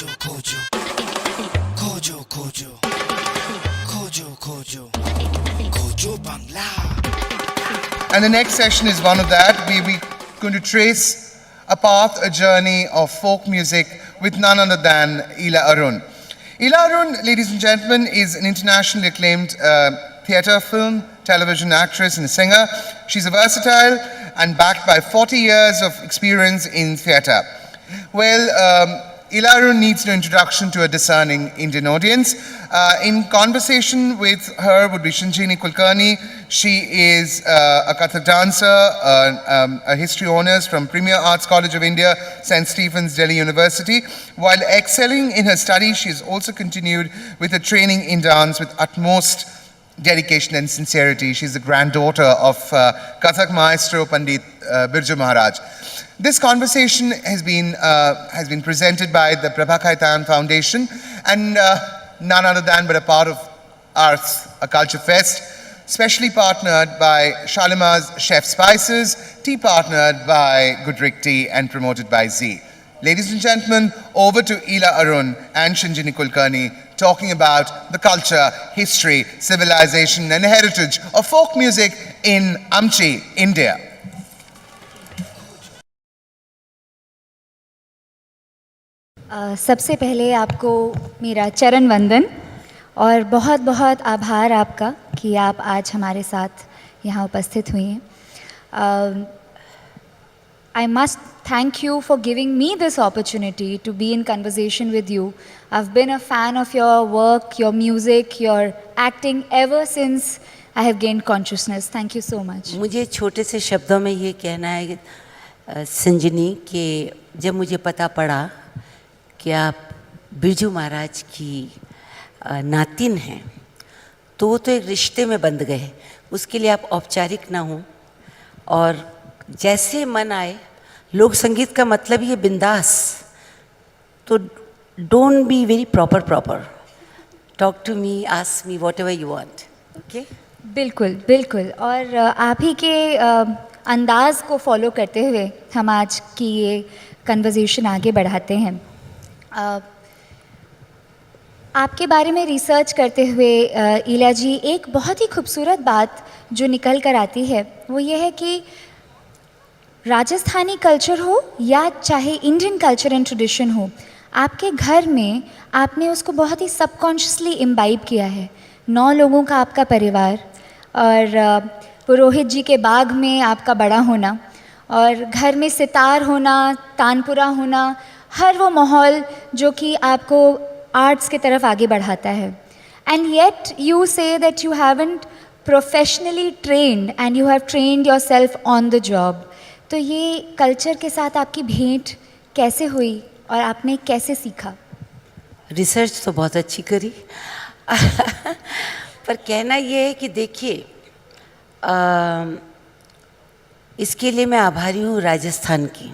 खोजो खोजो खोजो खोजो खोजो खोजो bangla. And the next session is one of that. We'll be going to trace a path, a journey of folk music with none other than Ila Arun. Ila Arun, ladies and gentlemen, is an internationally acclaimed theatre, film, television actress and singer. She's a versatile and backed by 40 years of experience in theatre. Well, Ila Arun needs no introduction to a discerning Indian audience. In conversation with her would be Shinjini Kulkarni. She is a Kathak dancer, a history honours from Premier Arts College of India, St. Stephen's, Delhi University. While excelling in her studies, she has also continued with her training in dance with utmost dedication and sincerity. She's the granddaughter of Kathak maestro Pandit Birju Maharaj. This conversation has been presented by the Prabha Khaitan Foundation and none other than but a part of Arts, a Culture Fest, specially partnered by Shalimar's Chef Spices, tea partnered by Goodrick Tea and promoted by Z. Ladies and gentlemen, over to Ila Arun and Shinjini Kulkarni talking about the culture, history, civilization and heritage of folk music in Amchi, India. सबसे पहले आपको मेरा चरण वंदन और बहुत बहुत आभार आपका कि आप आज हमारे साथ यहाँ उपस्थित हुई हैं. I must thank you for giving me this opportunity to be in conversation with you. I've been a fan of your work, your music, your acting ever since I have gained consciousness. Thank you so much. मुझे छोटे से शब्दों में ये कहना है संजनी कि जब मुझे पता पड़ा कि आप बिरजू महाराज की नातिन हैं तो वो तो एक रिश्ते में बंध गए. उसके लिए आप औपचारिक ना हो और जैसे मन आए. लोक संगीत का मतलब ये बिंदास. तो don't be very proper. Talk to me, ask me whatever you want. Okay. बिल्कुल बिल्कुल. और आप ही के अंदाज़ को फॉलो करते हुए हम आज की ये कन्वर्सेशन आगे बढ़ाते हैं. आपके बारे में रिसर्च करते हुए ईला जी, एक बहुत ही खूबसूरत बात जो निकल कर आती है वो ये है कि राजस्थानी कल्चर हो या चाहे इंडियन कल्चर एंड ट्रेडिशन हो, आपके घर में आपने उसको बहुत ही सबकॉन्शियसली इम्बाइब किया है. 9 लोगों का आपका परिवार और पुरोहित जी के बाग में आपका बड़ा होना और घर में सितार होना, तानपुरा होना, हर वो माहौल जो कि आपको आर्ट्स की तरफ आगे बढ़ाता है. And yet you say that you haven't professionally trained and you have trained yourself on the job. तो ये कल्चर के साथ आपकी भेंट कैसे हुई और आपने कैसे सीखा? रिसर्च तो बहुत अच्छी करी पर कहना ये है कि देखिए इसके लिए मैं आभारी हूँ राजस्थान की.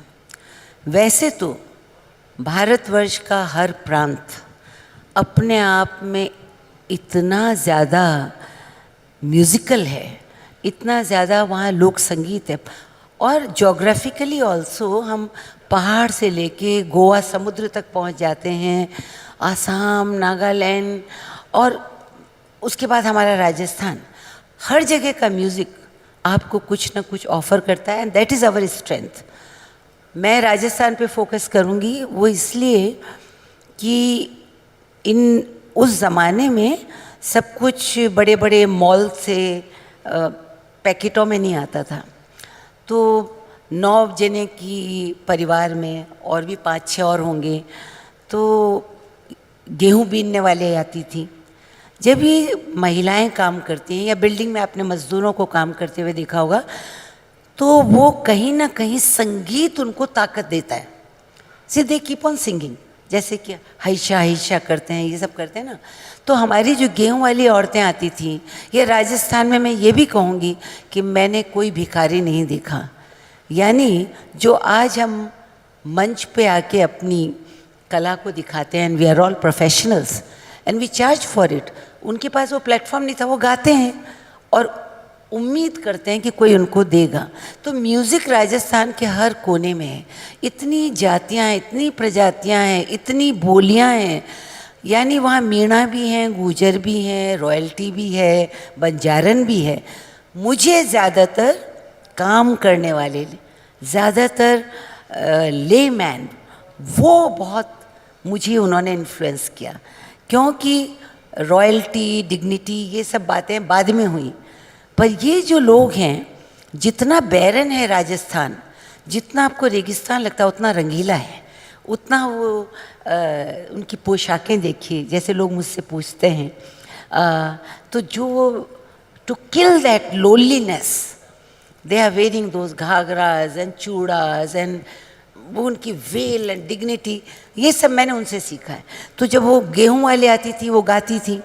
वैसे तो भारतवर्ष का हर प्रांत अपने आप में इतना ज़्यादा म्यूज़िकल है, इतना ज़्यादा वहाँ लोक संगीत है और जोग्राफिकली ऑल्सो हम पहाड़ से लेके गोवा समुद्र तक पहुँच जाते हैं, आसाम, नागालैंड और उसके बाद हमारा राजस्थान. हर जगह का म्यूज़िक आपको कुछ ना कुछ ऑफ़र करता है and that is our strength. मैं राजस्थान पे फोकस करूँगी वो इसलिए कि उस ज़माने में सब कुछ बड़े बड़े मॉल से पैकेटों में नहीं आता था. तो 9 जने की परिवार में और भी 5-6 और होंगे तो गेहूँ बीनने वाले आती थी. जब ये महिलाएं काम करती हैं या बिल्डिंग में आपने मज़दूरों को काम करते हुए देखा होगा तो वो कहीं ना कहीं संगीत उनको ताकत देता है. सीधे कीप ऑन सिंगिंग, जैसे कि हैशा हैशा करते हैं, ये सब करते हैं ना. तो हमारी जो गेहूं वाली औरतें आती थी, ये राजस्थान में मैं ये भी कहूँगी कि मैंने कोई भिखारी नहीं देखा. यानी जो आज हम मंच पे आके अपनी कला को दिखाते हैं and we are all professionals and we charge for it. उनके पास वो प्लेटफॉर्म नहीं था, वो गाते हैं और उम्मीद करते हैं कि कोई उनको देगा। तो म्यूज़िक राजस्थान के हर कोने में है। इतनी जातियाँ हैं, इतनी प्रजातियाँ हैं, इतनी बोलियाँ हैं, यानी वहाँ मीणा भी हैं, गुजर भी हैं, रॉयल्टी भी है, बंजारन भी है। मुझे ज़्यादातर काम करने वाले, ज़्यादातर लेमैन, वो बहुत मुझे उन्होंने इन्फ्लुएंस किया, क्योंकि रॉयल्टी, डिग्निटी, ये सब बातें बाद में हुई। पर ये जो लोग हैं, जितना बैरन है राजस्थान, जितना आपको रेगिस्तान लगता है उतना रंगीला है, उतना वो उनकी पोशाकें देखिए, जैसे लोग मुझसे पूछते हैं, तो जो to kill that loneliness they are wearing those ghagras and chudas and वो उनकी वेल एंड डिग्निटी, ये सब मैंने उनसे सीखा है। तो जब वो गेहूं वाले आती थी, वो गाती थी,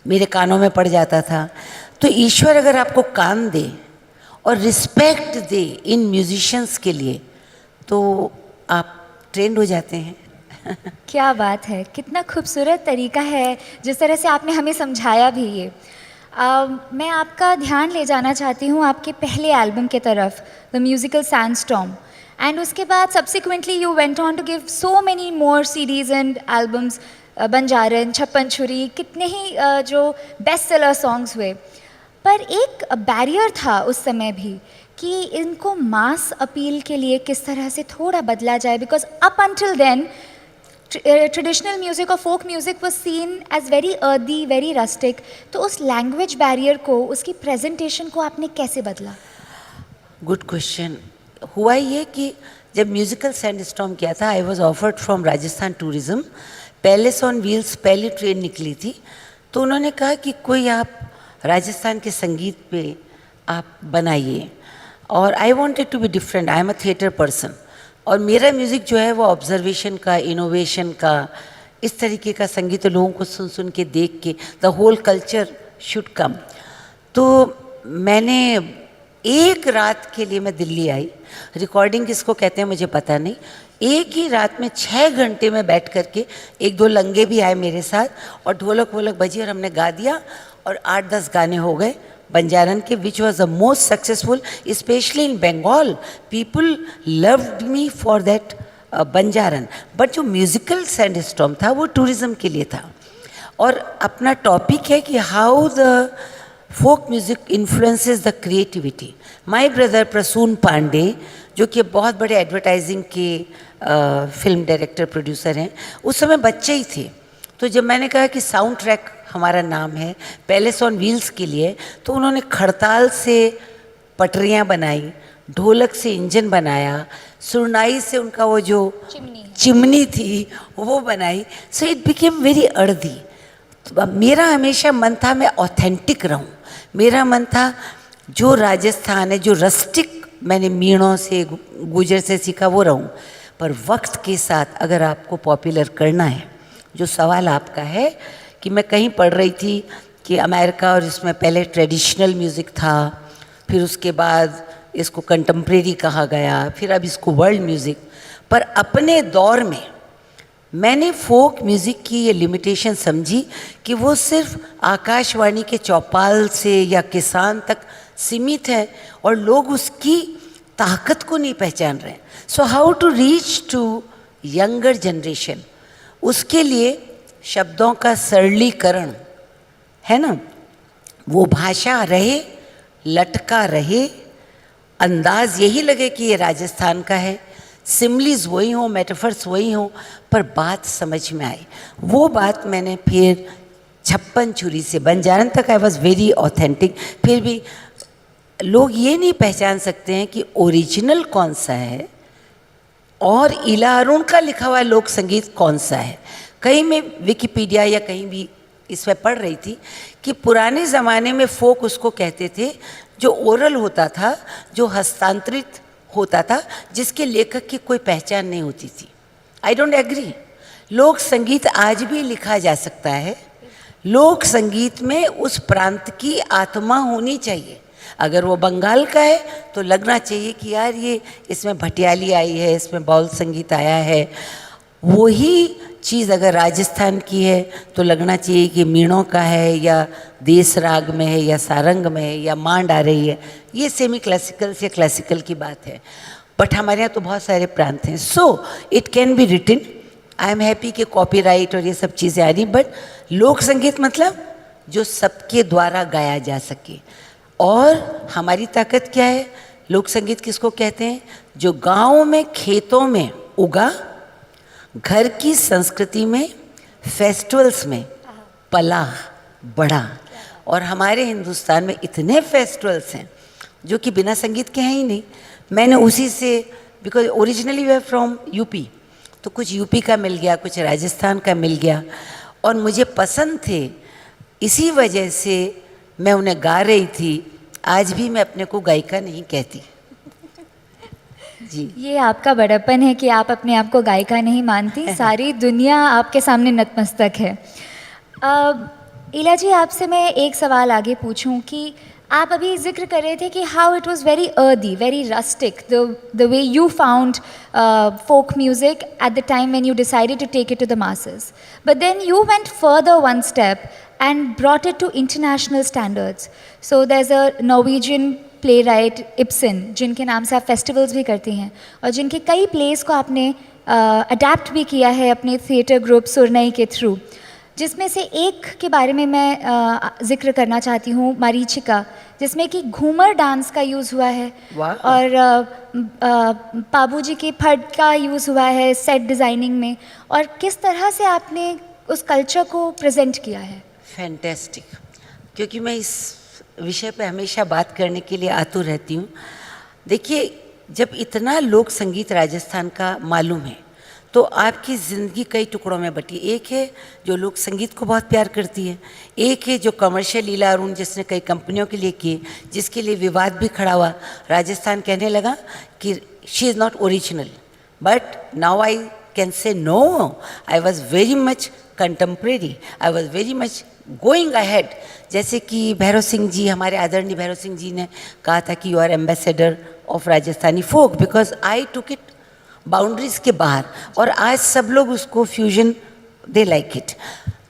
मेरे कानों में पड़ जाता था। तो ईश्वर अगर आपको कान दे और रिस्पेक्ट दे इन म्यूजिशियंस के लिए, तो आप ट्रेंड हो जाते हैं। क्या बात है, कितना खूबसूरत तरीका है जिस तरह से आपने हमें समझाया भी ये। मैं आपका ध्यान ले जाना चाहती हूँ आपके पहले एल्बम के तरफ, द म्यूजिकल सैंडस्टॉर्म, एंड उसके बाद subsequently you went on to give so many more CDs and albums, Banjaran, Chhappan Chhuri, कितने ही जो बेस्ट सेलर सॉन्ग्स हुए। पर एक बैरियर था उस समय भी कि इनको मास अपील के लिए किस तरह से थोड़ा बदला जाए, because up until then traditional music और folk music was seen as very earthy, very rustic. तो उस लैंग्वेज बैरियर को, उसकी प्रेजेंटेशन को आपने कैसे बदला? Good question. हुआ ये कि जब म्यूजिकल सैंडस्टॉर्म किया था, I was offered from Rajasthan tourism, palace on wheels पहली ट्रेन निकली थी, तो उन्होंने कहा कि कोई आप राजस्थान के संगीत पे आप बनाइए, और I wanted to be different, I am a theatre person, और मेरा म्यूज़िक जो है वो ऑब्जर्वेशन का, इनोवेशन का, इस तरीके का संगीत, तो लोगों को सुन सुन के, देख के, the whole culture should come. तो मैंने एक रात के लिए मैं दिल्ली आई, रिकॉर्डिंग किसको कहते हैं मुझे पता नहीं, एक ही रात में 6 घंटे में बैठ करके, 1-2 लंगे भी आए मेरे साथ, और ढोलक वोलक बजी और हमने गा दिया, और 8-10 गाने हो गए बंजारन के, which was the most successful, specially in Bengal. People loved me for that Banjaran. But जो म्यूजिकल सैंडस्टॉर्म था वो टूरिज्म के लिए था, और अपना टॉपिक है कि how the folk music influences the creativity. My brother Prasoon Pandey, जो कि बहुत बड़े एडवर्टाइजिंग के फिल्म डायरेक्टर, प्रोड्यूसर हैं, उस समय बच्चे ही थे। तो जब मैंने कहा कि साउंड ट्रैक हमारा नाम है पैलेस ऑन व्हील्स के लिए, तो उन्होंने खड़ताल से पटरियाँ बनाई, ढोलक से इंजन बनाया, सुरनाई से उनका वो जो चिमनी थी वो बनाई। So it became very earthy. मेरा हमेशा मन था मैं ऑथेंटिक रहूं, मेरा मन था जो राजस्थान है, जो रस्टिक मैंने मीणों से, गुजर से सीखा, वो रहूं। पर वक्त के साथ अगर आपको पॉपुलर करना है, जो सवाल आपका है कि मैं कहीं पढ़ रही थी कि अमेरिका और इसमें पहले ट्रेडिशनल म्यूज़िक था, फिर उसके बाद इसको कंटेम्प्रेरी कहा गया, फिर अब इसको वर्ल्ड म्यूज़िक। पर अपने दौर में मैंने फोक म्यूज़िक की ये लिमिटेशन समझी कि वो सिर्फ आकाशवाणी के चौपाल से या किसान तक सीमित है, और लोग उसकी ताकत को नहीं पहचान रहे। So how to reach to younger generation, उसके लिए शब्दों का सरलीकरण है ना, वो भाषा रहे, लटका रहे, अंदाज यही लगे कि ये राजस्थान का है, सिमलीज वही हो, मेटाफर्स वही हो, पर बात समझ में आए। वो बात मैंने फिर छप्पन छुरी से बंजारन तक आई वॉज वेरी ऑथेंटिक। फिर भी लोग ये नहीं पहचान सकते हैं कि ओरिजिनल कौन सा है और इला अरुण का लिखा हुआ लोक संगीत कौन सा है। कहीं मैं विकिपीडिया या कहीं भी इसमें पढ़ रही थी कि पुराने ज़माने में फोक उसको कहते थे जो ओरल होता था, जो हस्तांतरित होता था, जिसके लेखक की कोई पहचान नहीं होती थी। I don't agree. लोक संगीत आज भी लिखा जा सकता है। लोक संगीत में उस प्रांत की आत्मा होनी चाहिए। अगर वो बंगाल का है तो लगना चाहिए कि यार ये इसमें भटियाली आई है, इसमें बाउल संगीत आया है। वही चीज़ अगर राजस्थान की है तो लगना चाहिए कि मीणों का है या देस राग में है या सारंग में है या मांड आ रही है, ये सेमी क्लासिकल से क्लासिकल की बात है। बट हमारे यहाँ तो बहुत सारे प्रांत हैं, so it can be written. I am happy कि कॉपीराइट और ये सब चीज़ें आ रही, बट लोक संगीत मतलब जो सबके द्वारा गाया जा सके। और हमारी ताकत क्या है? लोक संगीत किसको कहते हैं? जो गाँव में खेतों में उगा, घर की संस्कृति में, फेस्टिवल्स में पला बढ़ा। और हमारे हिंदुस्तान में इतने फेस्टिवल्स हैं जो कि बिना संगीत के हैं ही नहीं। मैंने उसी से, because originally we are from UP, तो कुछ यूपी का मिल गया, कुछ राजस्थान का मिल गया, और मुझे पसंद थे, इसी वजह से मैं उन्हें गा रही थी। आज भी मैं अपने को गायिका नहीं कहती जी। ये आपका बड़प्पन है कि आप अपने आप को गायिका नहीं मानती, सारी दुनिया आपके सामने नतमस्तक है। इला जी, आपसे मैं एक सवाल आगे पूछूं कि आप अभी जिक्र कर रहे थे कि how it was very earthy, very rustic, the way you found folk music at the time when you decided to take it to the masses. But then you went further one step and brought it to international standards. So there's a Norwegian playwright Ibsen, जिनके नाम से आप festivals भी करती हैं और जिनके कई प्लेस को आपने अडेप्ट भी किया है अपने थिएटर ग्रुप सुरनई के थ्रू, जिसमें से एक के बारे में मैं जिक्र करना चाहती हूँ, मरीचिका, जिसमें कि घूमर डांस का यूज़ हुआ है और पाबूजी के फड का यूज़ हुआ है सेट डिज़ाइनिंग में, और किस तरह से आपने उस कल्चर को प्रेजेंट किया है। फैंटेस्टिक, क्योंकि मैं इस विषय पे हमेशा बात करने के लिए आतुर रहती हूँ। देखिए, जब इतना लोक संगीत राजस्थान का मालूम है तो आपकी ज़िंदगी कई टुकड़ों में बटी। एक है जो लोक संगीत को बहुत प्यार करती है, एक है जो कमर्शियल इला अरुण जिसने कई कंपनियों के लिए किए, जिसके लिए विवाद भी खड़ा हुआ। राजस्थान कहने लगा कि she is not original, but now I can say no, I was very much contemporary, I was very much going ahead. जैसे कि भैरव सिंह जी, हमारे आदरणीय भैरव सिंह जी ने कहा था कि you are ambassador of Rajasthani folk, because I took it boundaries के बाहर, और आज सब लोग उसको फ्यूजन, दे लाइक इट।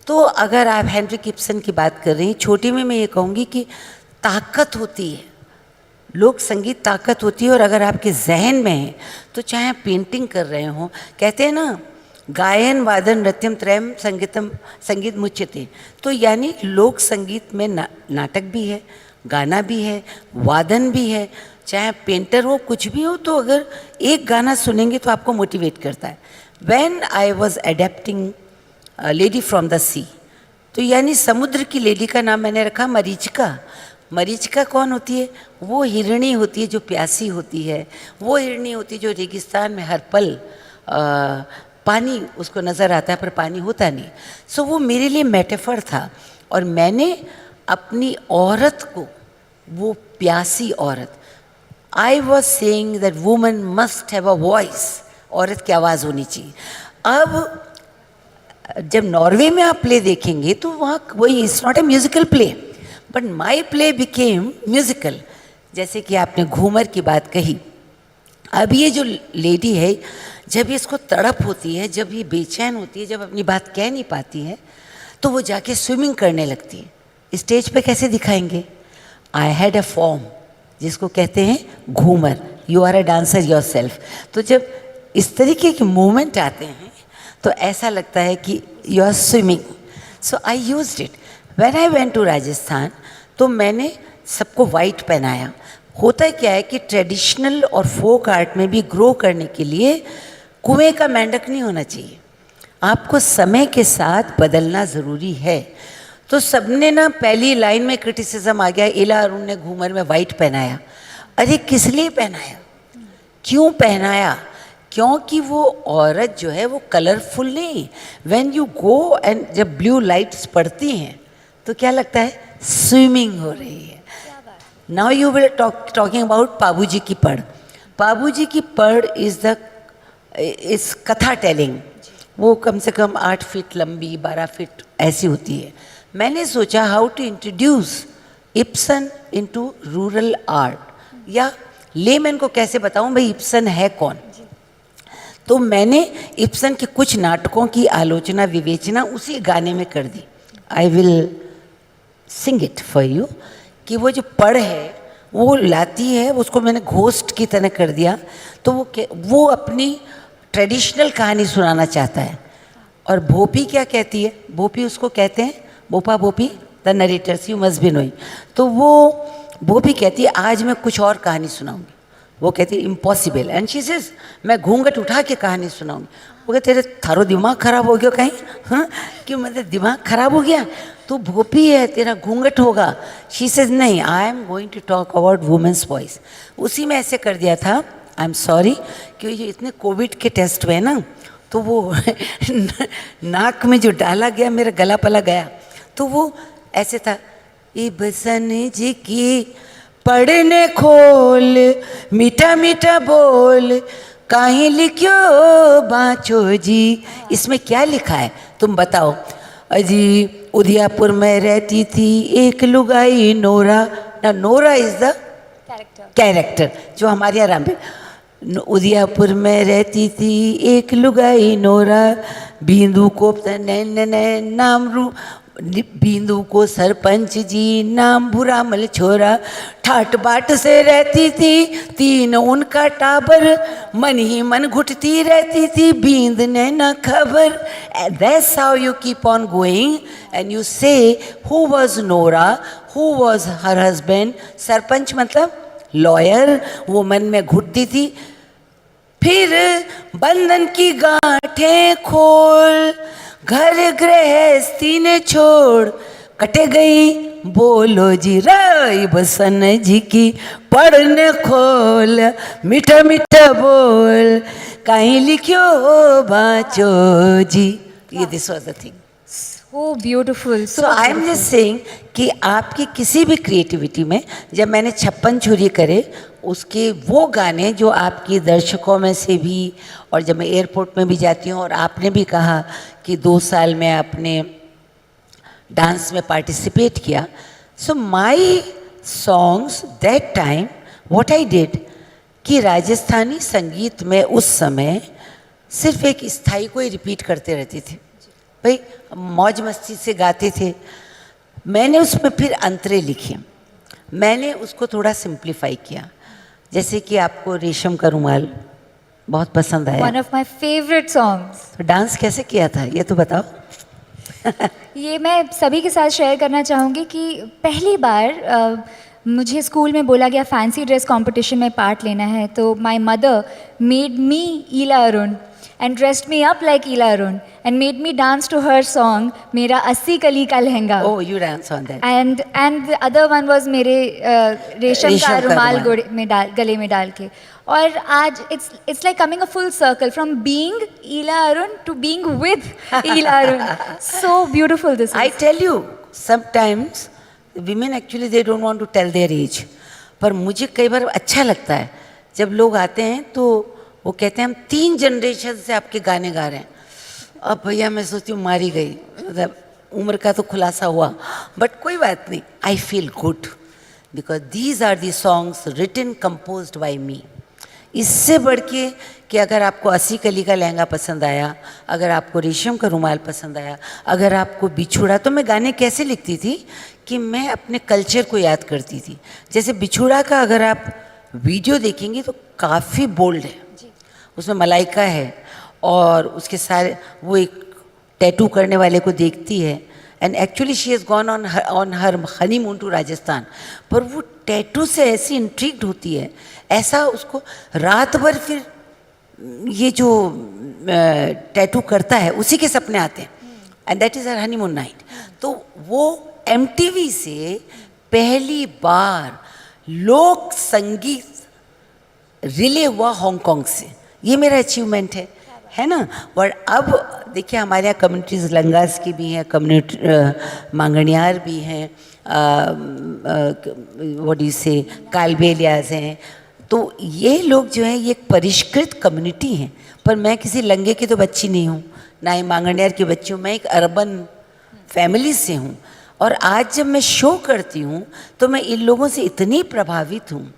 तो अगर आप हेनरिक इब्सन की बात कर रही हैं, छोटी में मैं ये कहूँगी कि ताकत होती है, लोक संगीत ताकत होती है। और अगर आपके जहन में है तो चाहे आप पेंटिंग कर रहे हों, कहते हैं ना गायन वादन नृत्यम त्रयम संगीतम संगीत मुच्यते, तो यानी लोक संगीत में नाटक भी है, गाना भी है, वादन भी है। चाहे पेंटर हो, कुछ भी हो, तो अगर एक गाना सुनेंगे तो आपको मोटिवेट करता है। When I was adapting lady from the sea, तो यानी समुद्र की लेडी का नाम मैंने रखा मरीचिका। मरीचिका कौन होती है? वो हिरणी होती है जो प्यासी होती है, वो हिरणी होती है जो रेगिस्तान में हर पल पानी उसको नज़र आता है पर पानी होता नहीं। सो वो मेरे लिए मेटाफर था, और मैंने अपनी औरत को, वो प्यासी औरत, I was saying that woman must have a voice, औरत की आवाज़ होनी चाहिए। अब जब नॉर्वे में आप प्ले देखेंगे तो वहाँ वही, it's not a musical play, but my play became musical. जैसे कि आपने घूमर की बात कही, अब ये जो लेडी है, जब इसको तड़प होती है, जब ये बेचैन होती है, जब अपनी बात कह नहीं पाती है, तो वो जाके स्विमिंग करने लगती है। स्टेज पे कैसे दिखाएंगे? आई हैड अ फॉर्म, जिसको कहते हैं ghoomar, you are a dancer yourself. तो जब इस तरीके के मूवमेंट आते हैं तो ऐसा लगता है कि you are swimming. So I used it when I went to Rajasthan. तो मैंने सबको वाइट पहनाया। होता क्या है कि ट्रेडिशनल और फोक आर्ट में भी ग्रो करने के लिए कुएं का मेंढक नहीं होना चाहिए, आपको समय के साथ बदलना ज़रूरी है। तो सबने ना पहली लाइन में क्रिटिसिज्म आ गया, इला अरुण ने घूमर में वाइट पहनाया। अरे किस लिए पहनाया, क्यों पहनाया? क्योंकि वो औरत जो है वो कलरफुल नहीं। व्हेन यू गो एंड जब ब्लू लाइट्स पड़ती हैं तो क्या लगता है? स्विमिंग हो रही है। Now you will talking about Pabuji की पढ़। पाबूजी की पढ़ इस कथा टेलिंग, वो कम से कम 8 फीट लंबी, 12 फीट ऐसी होती है। मैंने सोचा how to introduce Ibsen into rural art, या लेमैन को कैसे बताऊं भाई इब्सन है कौन। तो मैंने इब्सन के कुछ नाटकों की आलोचना विवेचना उसी गाने में कर दी। I will sing it for you. कि वो जो पढ़ है वो लाती है, उसको मैंने घोस्ट की तरह कर दिया। तो वो अपनी ट्रेडिशनल कहानी सुनाना चाहता है। और भोपी क्या कहती है, भोपी उसको कहते हैं बोपा भोपी, the narrators, you must be knowing. तो वो भोपी कहती है आज मैं कुछ और कहानी सुनाऊंगी। वो कहती है इम्पॉसिबल, एंड शी सेज मैं घूंघट उठा के कहानी सुनाऊंगी। वो कहते तेरे थारो दिमाग खराब हो गया कहीं, हाँ क्यों, मतलब दिमाग खराब हो गया, तू भोपी है, तेरा घूंघट होगा। शी सेज नहीं, I am going to talk about women's voice. उसी में ऐसे कर दिया था। आई एम सॉरी कि ये इतने कोविड के टेस्ट हुए ना, तो वो नाक में जो डाला गया मेरा गला पला गया। तो वो ऐसे था, इब्सन जी की पढ़ने खोल, मीठा मीठा बोल, काहीं लिखो बाँचो जी। इसमें क्या लिखा है तुम बताओ। अजी उदयपुर में रहती थी एक लुगाई नोरा, ना नोरा इज द कैरेक्टर जो हमारे यहाँ राम पे। उदयपुर में रहती थी एक लुगाई नोरा, बिंदु को नाम रू, बिंदु को सरपंच जी नाम बुरामल छोरा, ठाट बाट से रहती थी तीन उनका टाबर, मन ही मन घुटती रहती थी बींद ने न खबर। That's how you keep on going and you say who was Nora, who was her husband। Sarpanch मतलब लॉयर, वो मन में घुटती थी। फिर बंधन की गांठें खोल, घर गृहस्थी ने छोड़, कटे गई बोलो जी राय बसन जी की पढ़ने खोल, मीठा मीठा बोल, कहीं लिखो बाँचो जी। ये this was the thing. So beautiful. So I am just saying कि आपकी किसी भी क्रिएटिविटी में, जब मैंने छप्पन छुरी करे उसके वो गाने जो आपकी दर्शकों में से भी, और जब मैं एयरपोर्ट में भी जाती हूँ, और आपने भी कहा कि 2 साल में आपने डांस में पार्टिसिपेट किया। So my songs that time what I did कि राजस्थानी संगीत में उस समय सिर्फ एक स्थाई को ही रिपीट करते रहते थे। भाई मौज मस्ती से गाते थे। मैंने उसमें फिर अंतरे लिखे, मैंने उसको थोड़ा सिंप्लीफाई किया। जैसे कि आपको रेशम का रुमाल बहुत पसंद आया, One of my favorite songs. तो डांस कैसे किया था ये तो बताओ। ये मैं सभी के साथ शेयर करना चाहूँगी कि पहली बार मुझे स्कूल में बोला गया फैंसी ड्रेस कंपटीशन में पार्ट लेना है, तो my mother made me Ila Arun and dressed me up like Ila Arun and made me dance to her song मेरा 80 कली का lehenga. Oh, you dance on that. and the other one was मेरे रेशम का रुमाल गले में डाल के। और आज it's like coming a full circle from being Ila Arun to being with Ila Arun. So beautiful this is. I tell you, sometimes women actually they don't want to tell their age, पर मुझे कई बार अच्छा लगता है जब लोग आते हैं तो वो कहते हैं हम 3 जनरेशन से आपके गाने गा रहे हैं। अब भैया मैं सोचती हूँ मारी गई, मतलब उम्र का तो खुलासा हुआ, बट कोई बात नहीं। I feel good because these are the songs written composed by me. इससे बढ़ के कि अगर आपको 80 कली का लहंगा पसंद आया, अगर आपको रेशम का रुमाल पसंद आया, अगर आपको बिछुड़ा, तो मैं गाने कैसे लिखती थी कि मैं अपने कल्चर को याद करती थी। जैसे बिछुड़ा का अगर आप वीडियो देखेंगे तो काफ़ी बोल्ड है, उसमें मलाइका है और उसके सारे, वो एक टैटू करने वाले को देखती है and actually she has gone on her honeymoon to Rajasthan, पर वो टैटू से ऐसी इंट्रिग्ड होती है, ऐसा उसको रात भर फिर ये जो टैटू करता है उसी के सपने आते हैं and that is her honeymoon night. तो वो MTV से पहली बार लोक संगीत रिले हुआ हांगकांग से, ये मेरा अचीवमेंट है ना। और अब देखिए हमारे यहाँ कम्युनिटीज़ लंगास की भी हैं, कम्युनिटी मांगणियार भी हैं, व्हाट यू से कालबेलियाज हैं। तो ये लोग जो हैं ये एक परिष्कृत कम्युनिटी हैं, पर मैं किसी लंगे की तो बच्ची नहीं हूँ, ना ही मांगणियार की बच्ची हूँ, मैं एक अर्बन फैमिली से हूँ। और आज जब मैं शो करती हूँ तो मैं इन लोगों से इतनी प्रभावित हूँ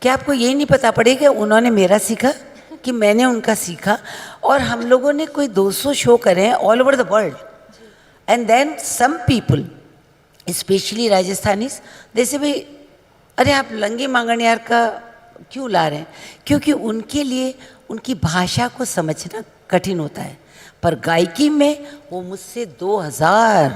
कि आपको ये नहीं पता पड़ेगा उन्होंने मेरा सीखा कि मैंने उनका सीखा, और हम लोगों ने कोई 200 शो करे हैं all over the world. And then some people specially Rajasthanis जैसे भाई, अरे आप लंगे मांगणियार का क्यों ला रहे हैं, क्योंकि उनके लिए उनकी भाषा को समझना कठिन होता है. पर गायकी में वो मुझसे 2000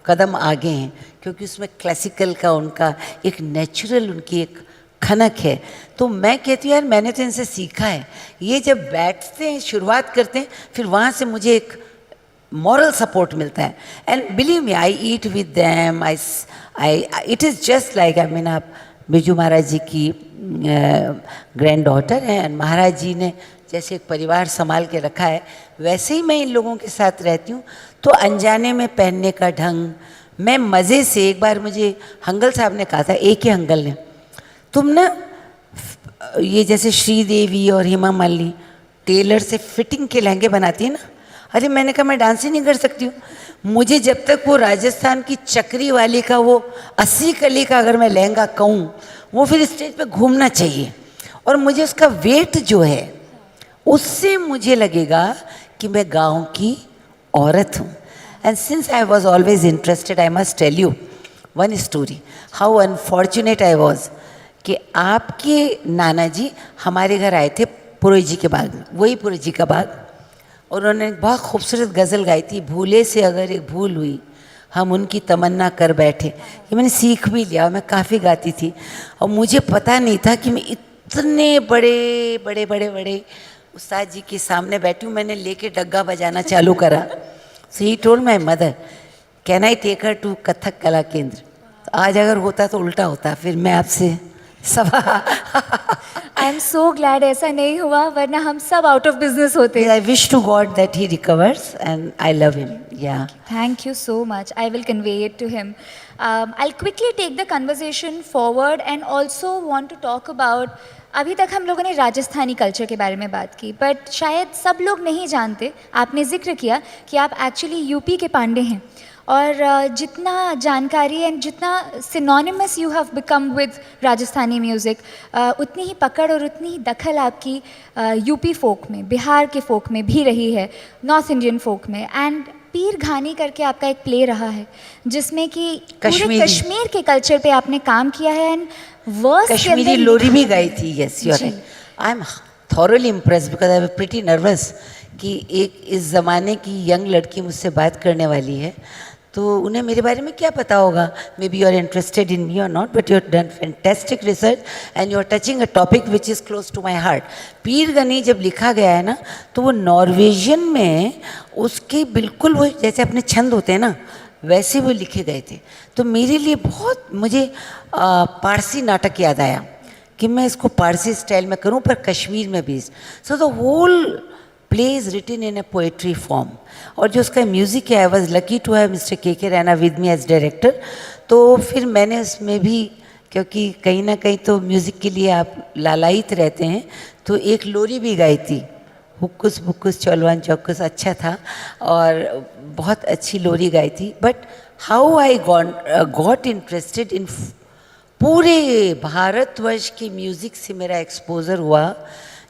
कदम आगे हैं, क्योंकि उसमें क्लासिकल का उनका एक नेचुरल, उनकी एक खनक है. तो मैं कहती हूँ यार मैंने तो इनसे सीखा है. ये जब बैठते हैं, शुरुआत करते हैं, फिर वहाँ से मुझे एक moral support मिलता है. And believe me, I eat with them, I it is just like, I mean आप बिरजू महाराज जी की ग्रैंड डॉटर हैं, एंड महाराज जी ने जैसे एक परिवार संभाल के रखा है, वैसे ही मैं इन लोगों के साथ रहती हूँ. तो अनजाने में पहनने का ढंग, मैं मज़े से, एक बार मुझे हंगल साहब ने कहा था, एक ही हंगल ने, तुम ना ये जैसे श्रीदेवी और हेमा मालिनी टेलर से फिटिंग के लहंगे बनाती है ना. अरे मैंने कहा मैं डांस ही नहीं कर सकती हूँ. मुझे जब तक वो राजस्थान की चक्री वाली का वो 80 कली का अगर मैं लहंगा कहूँ, वो फिर स्टेज पे घूमना चाहिए, और मुझे उसका वेट जो है उससे मुझे लगेगा कि मैं गांव की औरत हूँ. And since I was always interested, I must tell you one story, how unfortunate I was कि आपके नाना जी हमारे घर आए थे पुरोही जी के बाग में, वही पुरोही जी का बाग, और उन्होंने बहुत खूबसूरत गज़ल गाई थी, भूले से अगर एक भूल हुई हम उनकी तमन्ना कर बैठे. ये मैंने सीख भी लिया, मैं काफ़ी गाती थी, और मुझे पता नहीं था कि मैं इतने बड़े बड़े बड़े बड़े उस्ताद जी के सामने बैठी हूँ. मैंने लेके डग्गा बजाना चालू करा. So he told my mother, can I take her to Kathak Kala Kendra. तो आज अगर होता तो उल्टा होता, फिर मैं आपसे आई एम सो ग्लैड ऐसा नहीं हुआ, वरना हम सब आउट ऑफ बिजनेस होते. I wish to God that he recovers, and I love him. Yeah. Thank you so much. I will convey it to him. I'll quickly take the conversation forward and also want to talk about, अभी तक हम लोगों ने Rajasthani culture के बारे में बात की, बट शायद सब लोग नहीं जानते, आपने जिक्र किया कि आप एक्चुअली यूपी के पांडे हैं, और जितना जानकारी एंड जितना synonymous you have become with Rajasthani music, उतनी ही पकड़ और उतनी ही दखल आपकी यूपी फोक में, बिहार के फोक में भी रही है, नॉर्थ इंडियन फोक में. एंड पीर घानी करके आपका एक प्ले रहा है जिसमें कि पूरे कश्मीर के कल्चर पे आपने काम किया है, एंड वर्स कश्मीरी लोरी भी गाई थी. Yes, you are right. I am thoroughly impressed because I am pretty nervous कि एक इस ज़माने की यंग लड़की मुझसे बात करने वाली है, तो उन्हें मेरे बारे में क्या पता होगा. Maybe you are interested in me और not, but you are done fantastic research and you are touching a topic which is close to my heart. Pir Gani जब लिखा गया है ना, तो वो नॉर्वेजियन में उसके बिल्कुल वो जैसे अपने छंद होते हैं ना, वैसे वो लिखे गए थे. तो मेरे लिए बहुत, मुझे पारसी नाटक याद आया कि मैं इसको पारसी स्टाइल में करूं, पर कश्मीर में based. So the whole play is written in a poetry form. और जो उसका म्यूज़िक है, I was lucky to have mister K Raina with me as director. तो फिर मैंने उसमें भी, क्योंकि कहीं ना कहीं तो म्यूज़िक के लिए आप लालायित रहते हैं, तो एक लोरी भी गाई थी, हुक्कुस बुक्कुस चौलवान चौक्कुस. अच्छा था, और बहुत अच्छी लोरी गाई थी. But how I got interested in, पूरे भारतवर्ष की म्यूज़िक से मेरा एक्सपोजर हुआ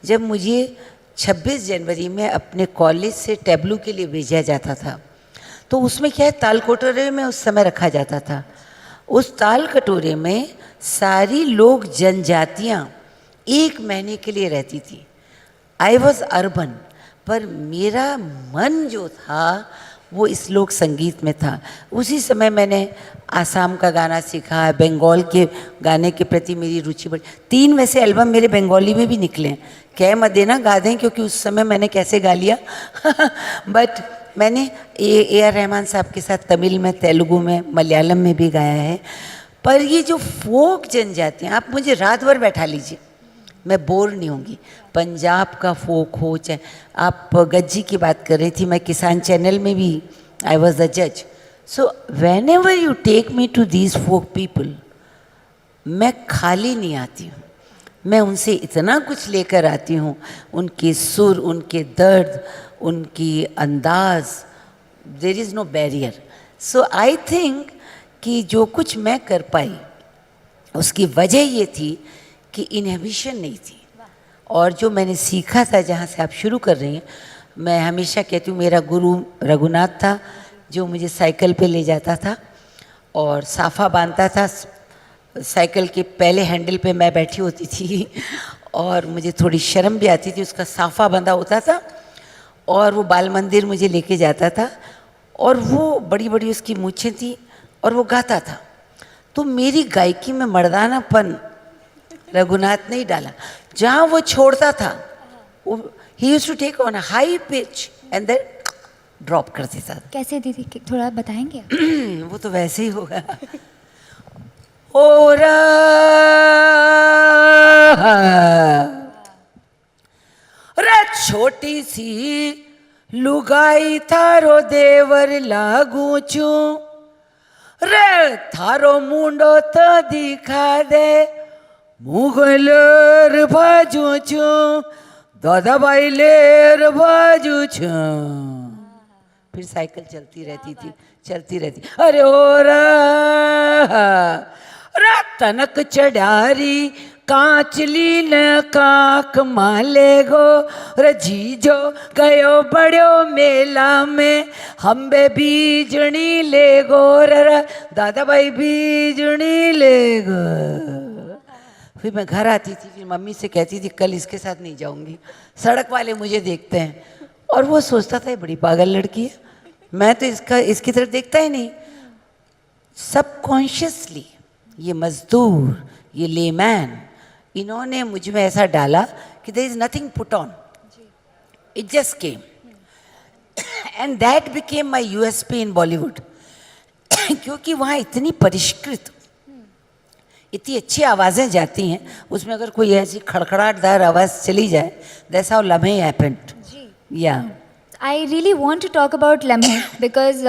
जब मुझे 26 जनवरी में अपने कॉलेज से टेबलू के लिए भेजा जाता था. तो उसमें क्या है, ताल कटोरे में उस समय रखा जाता था. उस ताल कटोरे में सारी लोग जनजातियाँ 1 महीने के लिए रहती थी. आई वॉज अर्बन, पर मेरा मन जो था वो इस लोक संगीत में था. उसी समय मैंने आसाम का गाना सीखा, बंगाल के गाने के प्रति मेरी रुचि बढ़ी. 3 वैसे एल्बम मेरे बंगाली में भी निकले हैं, कह मत देना गा दें, क्योंकि उस समय मैंने कैसे गा लिया. बट मैंने ए आर रहमान साहब के साथ तमिल में, तेलुगु में, मलयालम में भी गाया है. पर ये जो फोक जनजातियाँ, आप मुझे रात भर बैठा लीजिए, मैं बोर नहीं होंगी. पंजाब का फोक हो, चाहे आप गज्जी की बात कर रही थी, मैं किसान चैनल में भी आई वॉज द जज. So whenever you take me to these folk people, मैं खाली नहीं आती हूँ, मैं उनसे इतना कुछ लेकर आती हूँ. उनके सुर, उनके दर्द, उनकी अंदाज, there is no barrier. So I think कि जो कुछ मैं कर पाई उसकी वजह ये थी कि इनहिबिशन नहीं थी. और जो मैंने सीखा था, जहाँ से आप शुरू कर रही हैं, मैं हमेशा कहती हूँ मेरा गुरु रघुनाथ था, जो मुझे साइकिल पे ले जाता था और साफ़ा बांधता था। साइकिल के पहले हैंडल पे मैं बैठी होती थी और मुझे थोड़ी शर्म भी आती थी, उसका साफ़ा बंधा होता था और वो बाल मंदिर मुझे लेके जाता था और वो बड़ी बड़ी उसकी मूछें थी और वो गाता था। तो मेरी गायकी में मर्दानापन रघुनाथ ने ही डाला। जहाँ वो छोड़ता था, वो ही used to take on a high pitch and then drop कर देता था। कैसे दीदी, थोड़ा बताएंगे आप? वो तो वैसे ही होगा। ओ रा रे छोटी सी लुगाई थारो देवर लागू छू, रे थारो मुंडो तो दिखा दे, मुगलर बाजू छू, दादा भाई लेर बाजू छू। फिर साइकिल चलती रहती थी, चलती रहती। अरे ओ रा तनक चढ़ारी कांचली न काक माले गो, रजीजो गयो बड़ो मेला में, हम्बे बीजनी ले गो, रा दादा भाई बीजनी ले गो। फिर मैं घर आती थी, फिर मम्मी से कहती थी कल इसके साथ नहीं जाऊंगी, सड़क वाले मुझे देखते हैं। और वो सोचता था ये बड़ी पागल लड़की है, मैं तो इसकी तरफ देखता ही नहीं। सबकॉन्शियसली ये मजदूर, ये लेमैन, इन्होंने मुझ में ऐसा डाला कि there is nothing put on, it just came and that became my USP in Bollywood. क्योंकि वहाँ इतनी परिष्कृत, इतनी अच्छी आवाज़ें जाती हैं, उसमें अगर कोई ऐसी खड़खड़ाहटदार आवाज़ चली जाए, दैट्स हाउ लम्हे हैपेंड। या I really want to talk about Lamhe because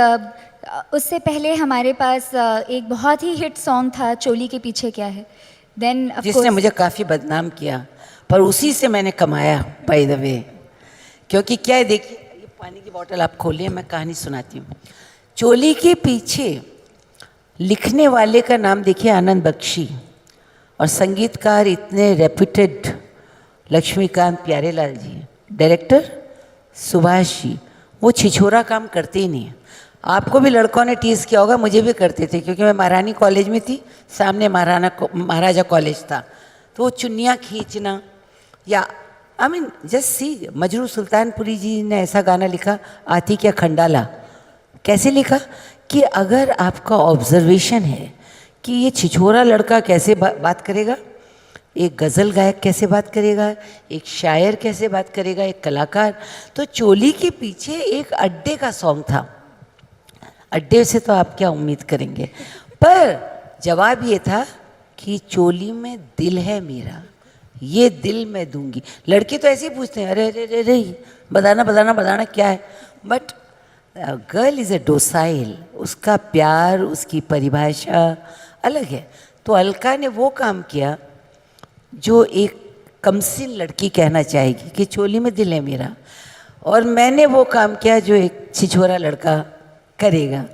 उससे पहले हमारे पास एक बहुत ही हिट सॉन्ग था, चोली के पीछे क्या है, देन जिसने मुझे काफ़ी बदनाम किया, पर उसी से मैंने कमाया बाय द वे। क्योंकि क्या है, देखिए ये पानी की बोतल आप खोलिए, मैं कहानी सुनाती हूँ। चोली के पीछे लिखने वाले का नाम देखिए आनंद बख्शी, और संगीतकार इतने रेप्यूटेड लक्ष्मीकांत प्यारेलाल जी, डायरेक्टर सुभाष जी। वो छिछोरा काम करते ही नहीं है। आपको भी लड़कों ने टीज़ किया होगा, मुझे भी करते थे, क्योंकि मैं महारानी कॉलेज में थी, सामने महाराजा कॉलेज था। तो वो चुन्नियाँ खींचना, या I mean just see, Majrooh Sultanpuri ji ने ऐसा गाना लिखा, आती क्या खंडाला। कैसे लिखा कि अगर आपका ऑब्जर्वेशन है कि ये छिछोरा लड़का कैसे बात करेगा, एक गज़ल गायक कैसे बात करेगा, एक शायर कैसे बात करेगा, एक कलाकार। तो चोली के पीछे एक अड्डे का सॉन्ग था। अड्डे से तो आप क्या उम्मीद करेंगे, पर जवाब ये था कि चोली में दिल है मेरा, ये दिल मैं दूंगी। लड़के तो ऐसे ही पूछते हैं, अरे अरे अरे बताना बताना बताना क्या है, but girl is a docile, उसका प्यार, उसकी परिभाषा अलग है। तो अलका ने वो काम किया जो एक कमसिन लड़की कहना चाहेगी कि चोली में दिल है मेरा, और मैंने वो काम किया जो एक छिछोरा लड़का करेगा,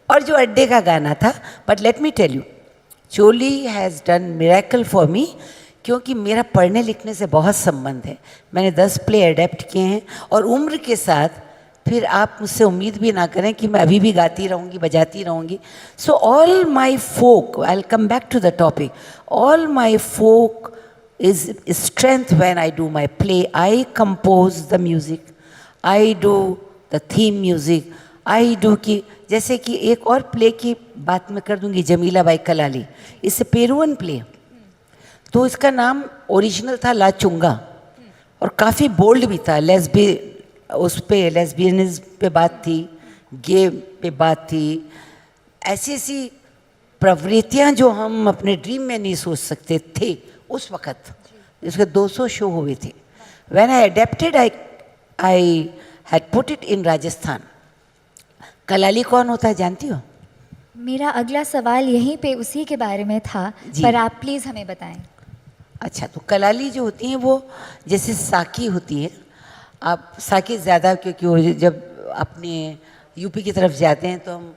और जो अड्डे का गाना था। But let me tell you, Choli has done miracle for me, क्योंकि मेरा पढ़ने लिखने से बहुत संबंध है। मैंने 10 प्ले अडेप्ट किए हैं, और उम्र के साथ फिर आप मुझसे उम्मीद भी ना करें कि मैं अभी भी गाती रहूँगी, बजाती रहूँगी। So all my folk, I will come back to the topic, all my folk is strength when I do my play. I compose the music, I do the theme music, I do कि जैसे कि एक और play की बात मैं कर दूंगी, जमीला बाई कलाली, इससे पेरुअन प्ले। तो इसका नाम ओरिजिनल था ला चुंगा, और काफ़ी बोल्ड भी था। लेस्बी, उस पे लेस्बियनिज्म पे बात थी, गे पे बात थी, ऐसी ऐसी प्रवृत्तियाँ जो हम अपने ड्रीम में नहीं सोच सकते थे उस वक़्त। इसके 200 शो हुए थे। When I adapted, I had put it in Rajasthan. कलाली कौन होता है जानती हो? मेरा अगला सवाल यहीं पे उसी के बारे में था, पर आप प्लीज़ हमें बताएं। अच्छा, तो कलाली जो होती हैं वो जैसे साकी होती है। आप साकी ज़्यादा, क्योंकि वो जब अपने यूपी की तरफ जाते हैं तो हम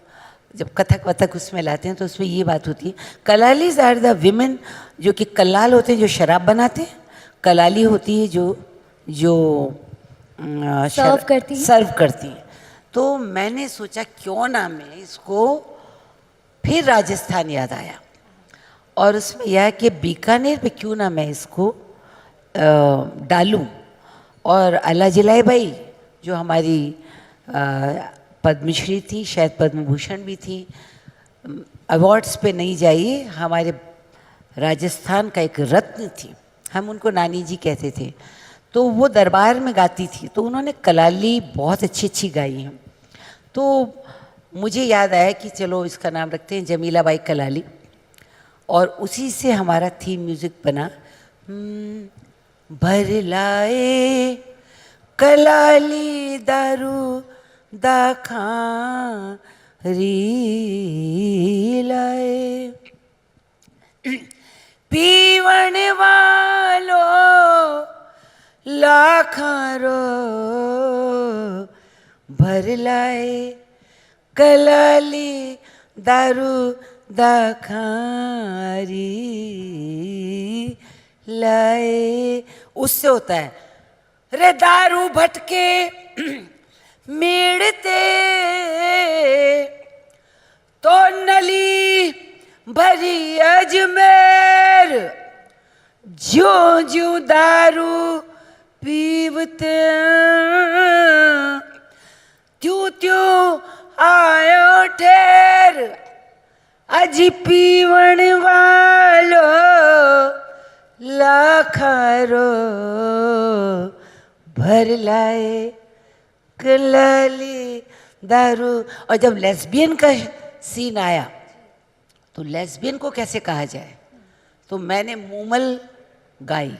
जब कथक वथक उसमें लाते हैं तो उसमें ये बात होती है, कलालीज आर द विमेन जो कि कल्लाल होते हैं, जो शराब बनाते हैं। कलाली होती है जो जो सर्व करती हैं। सर्व करती हैं। तो मैंने सोचा क्यों ना मैं इसको, फिर राजस्थान याद आया और उसमें यह है कि बीकानेर पे क्यों ना मैं इसको डालूं। और अल्लाह जलाई भाई जो हमारी पद्मश्री थी, शायद पद्म भूषण भी थी, अवार्ड्स पे नहीं जाइए, हमारे राजस्थान का एक रत्न थी, हम उनको नानी जी कहते थे। तो वो दरबार में गाती थी, तो उन्होंने कलाली बहुत अच्छी अच्छी गाई हैं। तो मुझे याद आया कि चलो इसका नाम रखते हैं जमीला बाई कलाली, और उसी से हमारा थीम म्यूज़िक बना। भर लाए कलाली दारू दाखा री लाए, पीवण वालो लाखारो भर लाए कलाली दारू दाखारी लाए। उससे होता है रे दारू भटके मेड़ते तो नली भरी अजमेर, जो जो दारू पीवते त्यों त्यों आयो ठेर, अजी पीवण वालो लाखारो भर लाए कलाली दारू। और जब लेस्बियन का सीन आया तो लेस्बियन को कैसे कहा जाए, तो मैंने मूमल गाई,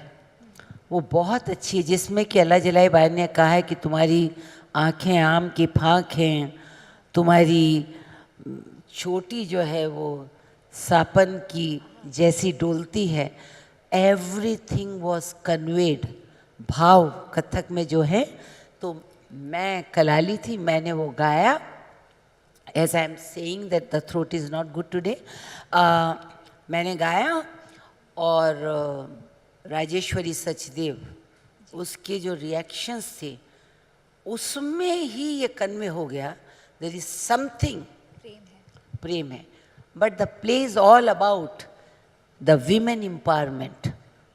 वो बहुत अच्छी है, जिसमें कि अल्लाह जलाई बाई ने कहा है कि तुम्हारी आँखें आम की फाँक हैं, तुम्हारी छोटी जो है वो सापन की जैसी डोलती है। एवरीथिंग वॉज कन्वेड, भाव कथक में जो है। तो मैं कलाली थी, मैंने वो गाया। As I am saying that the throat is not good today, मैंने गाया और राजेश्वरी सचदेव उसके जो रिएक्शंस थे उसमें ही ये कन्वे हो गया, देयर इज समथिंग, प्रेम है। But the play is all about the women empowerment.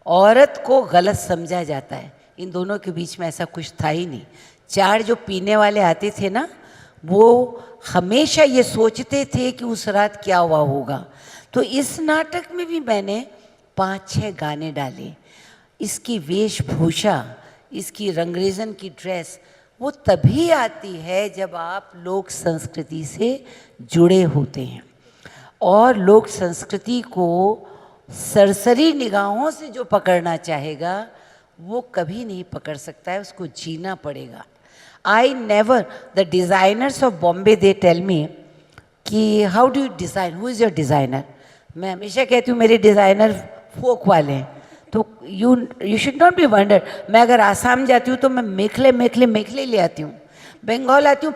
औरत को गलत समझा जाता है, इन दोनों के बीच में ऐसा कुछ था ही नहीं। चार जो पीने वाले आते थे ना, वो हमेशा ये सोचते थे कि उस रात क्या हुआ होगा। तो इस नाटक में भी मैंने 5-6 गाने डाले। इसकी वेशभूषा, इसकी रंगरेजन की ड्रेस वो तभी आती है जब आप लोक संस्कृति से जुड़े होते हैं। और लोक संस्कृति को सरसरी निगाहों से जो पकड़ना चाहेगा वो कभी नहीं पकड़ सकता है, उसको जीना पड़ेगा। I never, the designers of Bombay they tell me कि how do you design, who is your designer. मैं हमेशा कहती हूँ मेरे डिज़ाइनर फोक वाले हैं। तो you should not be wonder. मैं अगर आसाम जाती हूँ तो मैं मेखले ले आती हूँ। बंगाल आती हूँ,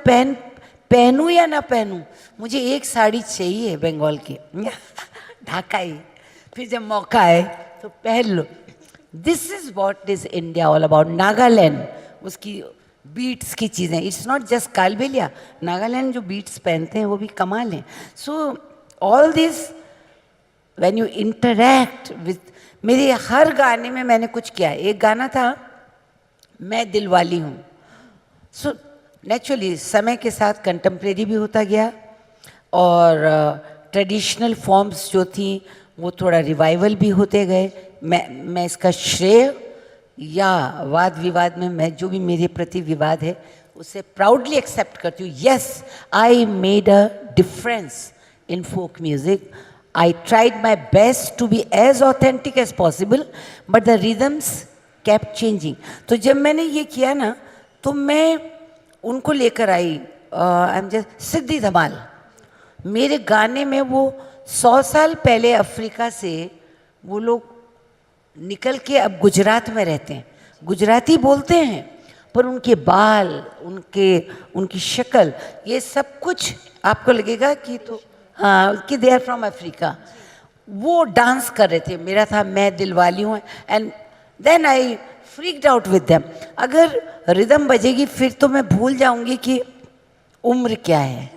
पहनूँ या ना पहनूँ, मुझे एक साड़ी चाहिए बंगाल की ढाकाई। फिर जब मौका आए तो पहन लो। This is what is India all about. Nagaland, उसकी बीट्स की चीज़ें, it's not just Kalbelia, Nagaland जो बीट्स पहनते हैं वो भी कमाल हैं। So all this when you interact with, मेरे हर गाने में मैंने कुछ किया। एक गाना था मैं दिलवाली हूँ। सो नेचुरली समय के साथ कंटेम्प्रेरी भी होता गया और ट्रेडिशनल फॉर्म्स जो थी वो थोड़ा रिवाइवल भी होते गए। मैं इसका श्रेय या वाद विवाद में मैं जो भी मेरे प्रति विवाद है उसे प्राउडली एक्सेप्ट करती हूँ। Yes, I made a difference in folk music. I tried my best to be as authentic as possible, but the rhythms kept changing. तो जब मैंने ये किया ना तो मैं उनको लेकर आई, आई एम जस्ट सिद्धि धमाल। मेरे गाने में वो 100 साल पहले अफ्रीका से वो लोग निकल के अब गुजरात में रहते हैं, गुजराती बोलते हैं, पर उनके बाल, उनकी शक्ल, ये सब कुछ आपको लगेगा कि तो हाँ कि दे आर फ्रॉम अफ्रीका। वो डांस कर रहे थे। मेरा था मैं दिलवाली हूँ, and then I freaked out with them. अगर रिदम बजेगी फिर तो मैं भूल जाऊंगी कि उम्र क्या है.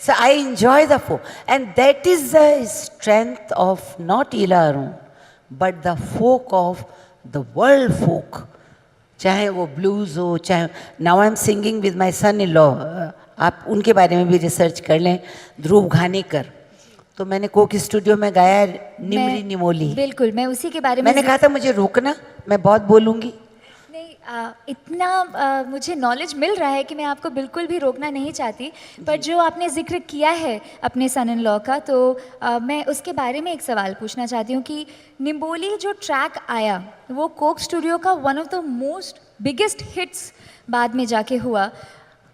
So I enjoy the folk, and that is the strength of not Ila Arun, but the folk of the world folk. चाहे वो ब्लूज हो, चाहे now I am singing with my son in law. आप उनके बारे में भी research कर लें, ध्रुव घानेकर. तो मैंने कोक स्टूडियो में गाया निमरी निमोली. बिल्कुल, मैं उसी के बारे में मैंने कहा था मुझे रोकना, मैं बहुत बोलूँगी. नहीं, इतना मुझे नॉलेज मिल रहा है कि मैं आपको बिल्कुल भी रोकना नहीं चाहती. पर जो आपने जिक्र किया है अपने सन इन लॉ का, तो मैं उसके बारे में एक सवाल पूछना चाहती हूँ कि निम्बोली जो ट्रैक आया वो कोक स्टूडियो का one of the most biggest hits बाद में जाके हुआ.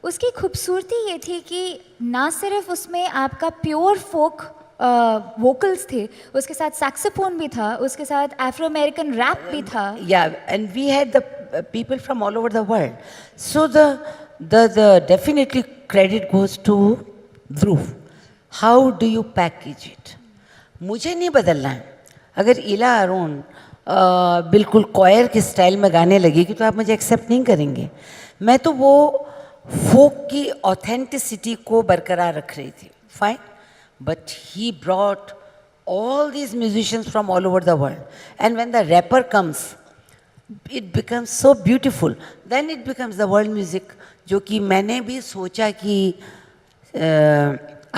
उसकी खूबसूरती ये थी कि ना सिर्फ उसमें आपका प्योर फोक वोकल्स थे, उसके साथ सैक्सोफोन भी था, उसके साथ अफ्रो अमेरिकन रैप भी था. Yeah, and we had the people from all over the world. So the definitely credit goes to Dhruv. How do you package it? मुझे नहीं बदलना है. अगर इला अरुण बिल्कुल कॉयर के स्टाइल में गाने लगेगी तो आप मुझे एक्सेप्ट नहीं करेंगे. मैं तो वो फोक की ऑथेंटिसिटी को बरकरार रख रही थी. Fine. But he brought all these musicians from all over the world. And when the rapper comes, it becomes so beautiful. Then it becomes the world music. जो कि मैंने भी सोचा कि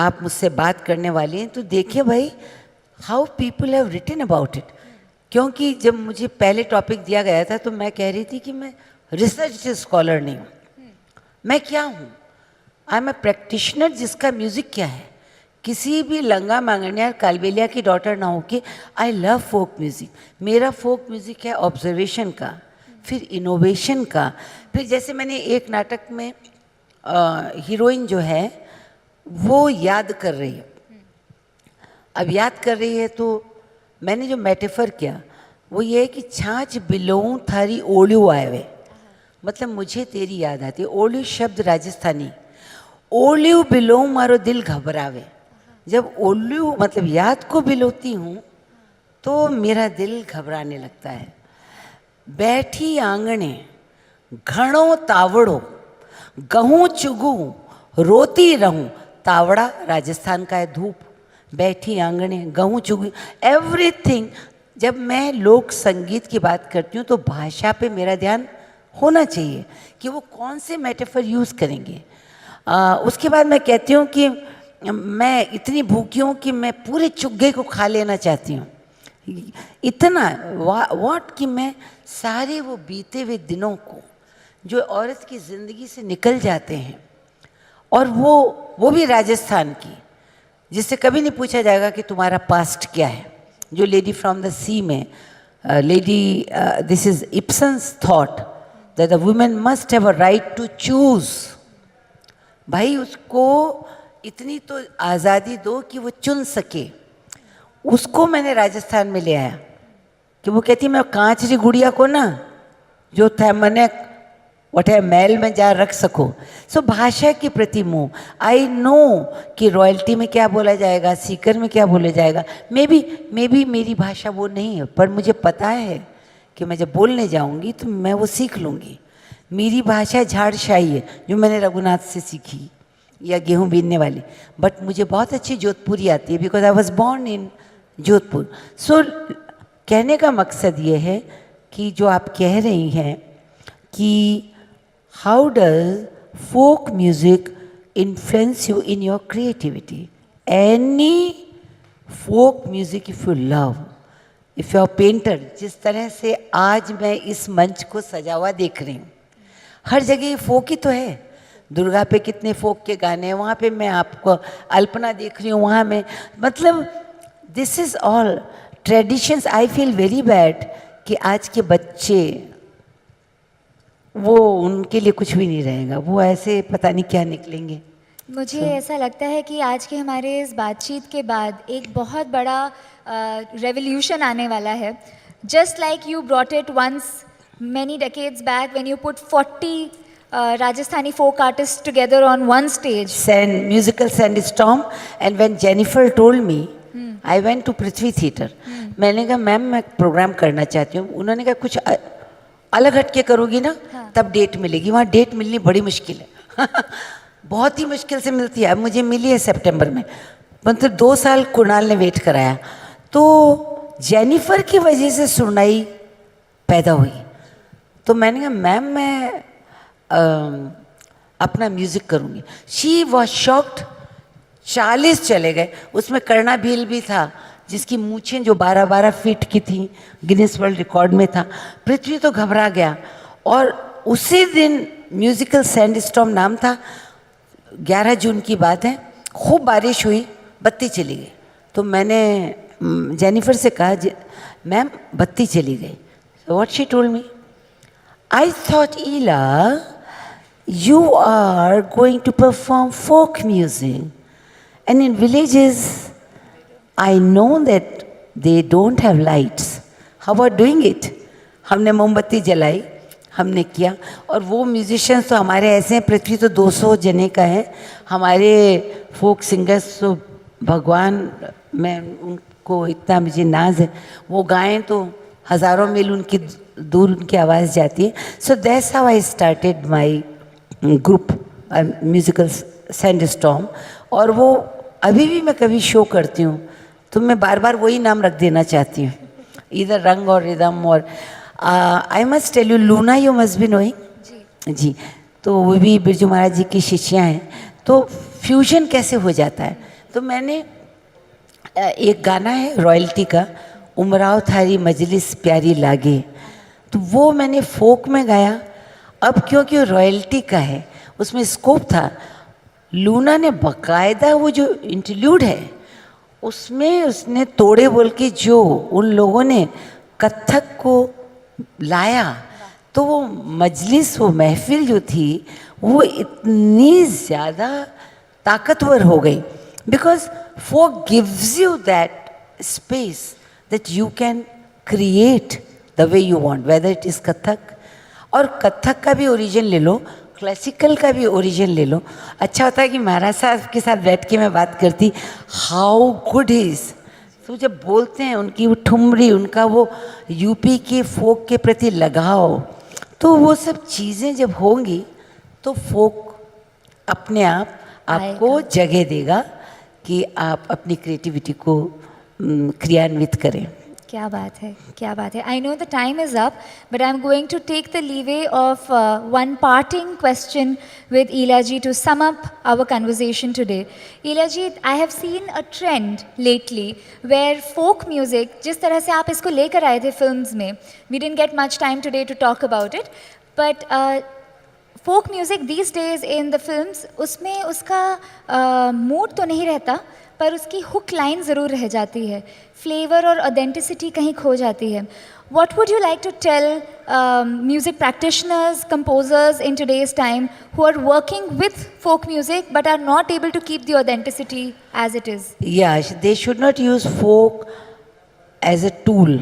आप मुझसे बात करने वाले हैं तो देखिए भाई how people have written about it. क्योंकि जब मुझे पहले टॉपिक दिया गया था तो मैं कह रही थी कि मैं रिसर्च स्कॉलर नहीं हूँ. मैं क्या हूँ? आई एम ए प्रैक्टिशनर जिसका म्यूज़िक क्या है. किसी भी लंगा मांगनियार कालबेलिया की डॉटर ना हो कि आई लव फोक म्यूज़िक. मेरा फोक म्यूज़िक है ऑब्जर्वेशन का, फिर इनोवेशन का. फिर जैसे मैंने एक नाटक में हीरोइन जो है वो याद कर रही है. अब याद कर रही है तो मैंने जो मेटाफर किया वो ये है कि छाछ बिलों थारी ओलियो आए. मतलब मुझे तेरी याद आती है. ओलियो शब्द राजस्थानी. ओलियो बिलों मारो दिल घबरावे. जब ओलियो मतलब याद को बिलोती हूँ तो मेरा दिल घबराने लगता है. बैठी आंगणे घणो तावड़ो गहूँ चुगू रोती रहूँ. तावड़ा राजस्थान का है धूप. बैठी आंगणे गहूँ चुगू एवरीथिंग. जब मैं लोक संगीत की बात करती हूँ तो भाषा पे मेरा ध्यान होना चाहिए कि वो कौन से मेटाफर यूज़ करेंगे. उसके बाद मैं कहती हूँ कि मैं इतनी भूखी हूँ कि मैं पूरे चुग्गे को खा लेना चाहती हूँ. इतना व्हाट कि मैं सारे वो बीते हुए दिनों को जो औरत की ज़िंदगी से निकल जाते हैं और वो भी राजस्थान की, जिससे कभी नहीं पूछा जाएगा कि तुम्हारा पास्ट क्या है. जो लेडी फ्रॉम द सी में lady this is Ibsen's thought that the women must have a right to choose. भाई उसको इतनी तो आज़ादी दो कि वो चुन सके. उसको मैंने राजस्थान में ले आया कि वो कहती मैं कांच री गुड़िया को ना जो था मैंने वटे महल में जा रख सको. सो भाषा के प्रति मोह. आई नो कि रॉयल्टी में क्या बोला जाएगा, सीकर में क्या बोला जाएगा. मे बी मेरी भाषा वो नहीं है, पर मुझे पता है कि मैं जब बोलने जाऊंगी तो मैं वो सीख लूँगी. मेरी भाषा झाड़शाही है जो मैंने रघुनाथ से सीखी या गेहूँ बीनने वाली. बट मुझे बहुत अच्छी जोधपुरी आती है because I was born in Jodhpur. सो कहने का मकसद ये है कि जो आप कह रही हैं कि how does folk music influence you in your creativity. Any folk music if you love, if you are painter, जिस तरह से आज मैं इस मंच को सजा हुआ देख रही हूँ, हर जगह फोक ही तो है. दुर्गा पे कितने फोक के गाने हैं, वहाँ पे मैं आपको अल्पना देख रही हूँ, वहाँ में मतलब this is all traditions. I feel very bad कि आज के बच्चे वो उनके लिए कुछ भी नहीं रहेगा. वो ऐसे पता नहीं क्या निकलेंगे. मुझे ऐसा लगता है कि आज के हमारे इस बातचीत के बाद एक बहुत बड़ा रेवोल्यूशन आने वाला है. Just like you brought it once many decades back when you put 40 Rajasthani folk artists together on one stage. Musical sandstorm. And when Jennifer told me I went to Prithvi Theatre. मैंने कहा ma'am मैं programme करना चाहती हूँ। उन्होंने कहा कुछ अलग हटके करोगी ना तब डेट मिलेगी। वहाँ डेट मिलनी बड़ी मुश्किल है बहुत ही मुश्किल से मिलती है। अब मुझे मिली है सितंबर में, मतलब 2 साल कुणाल ने वेट कराया। तो जेनिफर की वजह से सुनाई पैदा हुई। तो मैंने कहा मैम मैं अपना म्यूज़िक करूँगी। She was shocked. 40 चले गए। उसमें कर्णा भील भी था जिसकी मूछें जो 12-12 फीट की थी, गिनीज वर्ल्ड रिकॉर्ड में था। पृथ्वी तो घबरा गया। और उसी दिन म्यूजिकल सैंडस्टॉर्म नाम था। 11 जून की बात है। खूब बारिश हुई, बत्ती चली गई। तो मैंने जेनिफर से कहा मैम बत्ती चली गई। So what she told me, I thought Ela, you are going to perform folk music, and in villages, I know that they don't have lights. How about doing it? हमने मोमबत्ती जलाई, हमने किया। और वो म्यूजिशियंस तो हमारे ऐसे हैं, पृथ्वी तो 200 जने का है। हमारे फोक सिंगर्स तो भगवान, मैं उनको इतना मुझे नाज है, वो गाएं तो हज़ारों मील उनकी दूर उनकी आवाज़ जाती है। So that's how I started my group musical sandstorm. और वो अभी भी मैं कभी शो करती हूँ तो मैं बार बार वही नाम रख देना चाहती हूँ, इधर रंग और रिदम। और I must tell you, Luna you must be knowing ji. तो वो भी बिरजू महाराज जी की शिष्या हैं। तो फ्यूजन कैसे हो जाता है, तो मैंने एक गाना है रॉयल्टी का, उमराव थारी मजलिस प्यारी लागे, तो वो मैंने फोक में गाया। अब क्योंकि रॉयल्टी का है उसमें स्कोप था, लूना ने बाकायदा वो जो इंटरल्यूड है उसमें उसने तोड़े बोल के जो उन लोगों ने कथक को लाया, तो वो मजलिस, वो महफिल जो थी वो इतनी ज़्यादा ताकतवर हो गई। Because folk gives you that space that you can create the way you want, whether it is Kathak. और कथक का भी ओरिजिन ले लो, क्लासिकल का भी ओरिजिन ले लो। अच्छा होता है कि महाराज साहब के साथ बैठ के मैं बात करती, हाउ गुड इज़। तो जब बोलते हैं उनकी वो ठुमरी, उनका वो यूपी के फोक के प्रति लगाव, तो वो सब चीज़ें जब होंगी तो फोक अपने आप आपको जगह देगा कि आप अपनी क्रिएटिविटी को क्रियान्वित करें। क्या बात है, क्या बात है। I know the time is up, but I am going to take the leave of one parting question with Ila ji to sum up our conversation today. Ila ji, I have seen a trend lately where folk music, जिस तरह से आप इसको लेकर आए थे films में, we didn't get much time today to talk about it, but folk music these days in the films, उसमें उसका मूड तो नहीं रहता पर उसकी हुक लाइन ज़रूर रह जाती है, फ्लेवर और ऑथेंटिसिटी कहीं खो जाती है। What would you like to tell music practitioners, composers in today's time who are working with folk music but are not able to keep the authenticity as it is? Yeah, they should not use folk as a tool,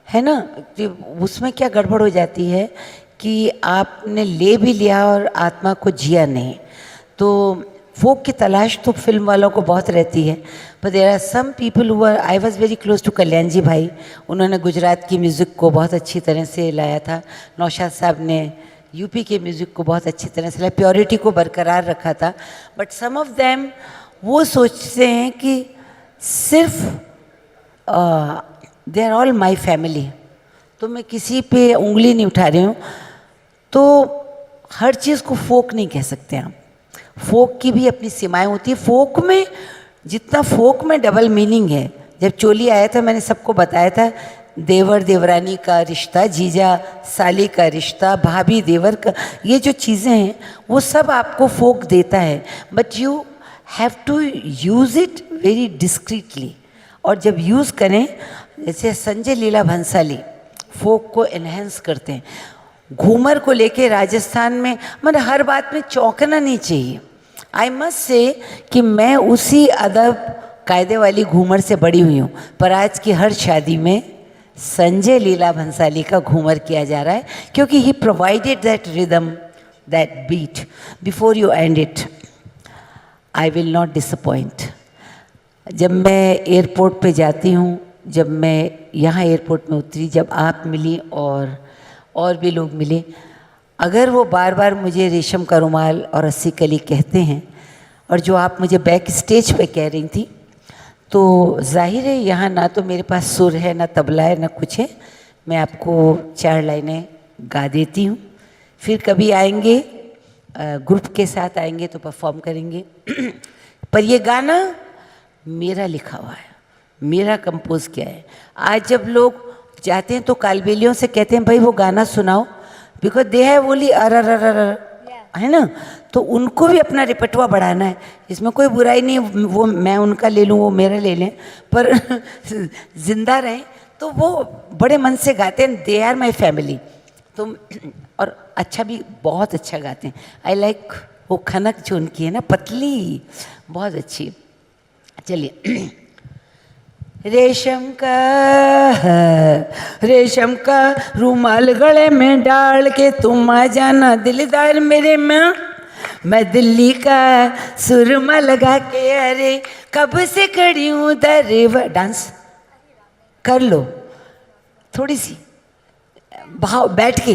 है ना। उसमें क्या गड़बड़ हो जाती है कि आपने ले भी लिया और आत्मा को जिया नहीं। तो फोक की तलाश तो फिल्म वालों को बहुत रहती है, पर there are some people who are, I was very close to Kalyan ji भाई, उन्होंने गुजरात की म्यूज़िक को बहुत अच्छी तरह से लाया था। नौशाद साहब ने यूपी के म्यूज़िक को बहुत अच्छी तरह से लाया, प्योरिटी को बरकरार रखा था। बट सम ऑफ देम वो सोचते हैं कि सिर्फ they are all my family, तो मैं किसी पे उंगली नहीं उठा रही हूँ। तो हर चीज़ को फोक नहीं कह सकते आप, फोक की भी अपनी सीमाएं होती है। फोक में जितना फोक में डबल मीनिंग है, जब चोली आया था मैंने सबको बताया था, देवर देवरानी का रिश्ता, जीजा साली का रिश्ता, भाभी देवर का, ये जो चीज़ें हैं वो सब आपको फोक देता है। But you have to use it very discreetly. और जब यूज़ करें, जैसे संजय लीला भंसाली फोक को एनहेंस करते हैं। घूमर को लेके राजस्थान में मतलब हर बात में चौंकना नहीं चाहिए। आई मस्ट से कि मैं उसी अदब कायदे वाली घूमर से बड़ी हुई हूँ, पर आज की हर शादी में संजय लीला भंसाली का घूमर किया जा रहा है, क्योंकि he provided that rhythm, that beat. Before you end it, I will not disappoint. जब मैं एयरपोर्ट पे जाती हूँ, जब मैं यहाँ एयरपोर्ट में उतरी, जब आप मिली और भी लोग मिले, अगर वो बार बार मुझे रेशम का रुमाल और अस्सी कली कहते हैं और जो आप मुझे बैक स्टेज पे कह रही थी, तो जाहिर है यहाँ ना तो मेरे पास सुर है, ना तबला है, ना कुछ है। मैं आपको 4 लाइनें गा देती हूँ, फिर कभी आएंगे ग्रुप के साथ आएंगे तो परफॉर्म करेंगे। पर ये गाना मेरा लिखा हुआ है, मेरा कंपोज किया है। आज जब लोग जाते हैं तो कालबेलियों से कहते हैं भाई वो गाना सुनाओ, बिकॉज दे हैव ओनली है ना, तो उनको भी अपना रिपटवा बढ़ाना है। इसमें कोई बुराई नहीं है, वो मैं उनका ले लूँ, वो मेरा ले लें, पर जिंदा रहें तो वो बड़े मन से गाते हैं। They are my family. तो और अच्छा भी बहुत अच्छा गाते हैं। आई लाइक वो खनक जो उनकी है ना, पतली, बहुत अच्छी। चलिए। रेशम का रुमाल गले में डाल के तुम आ जाना दिलदार मेरे माँ, मैं दिल्ली का सुरमा लगा के, अरे कब से खड़ी हूँ दरवा। डांस कर लो थोड़ी सी, भाव बैठ के।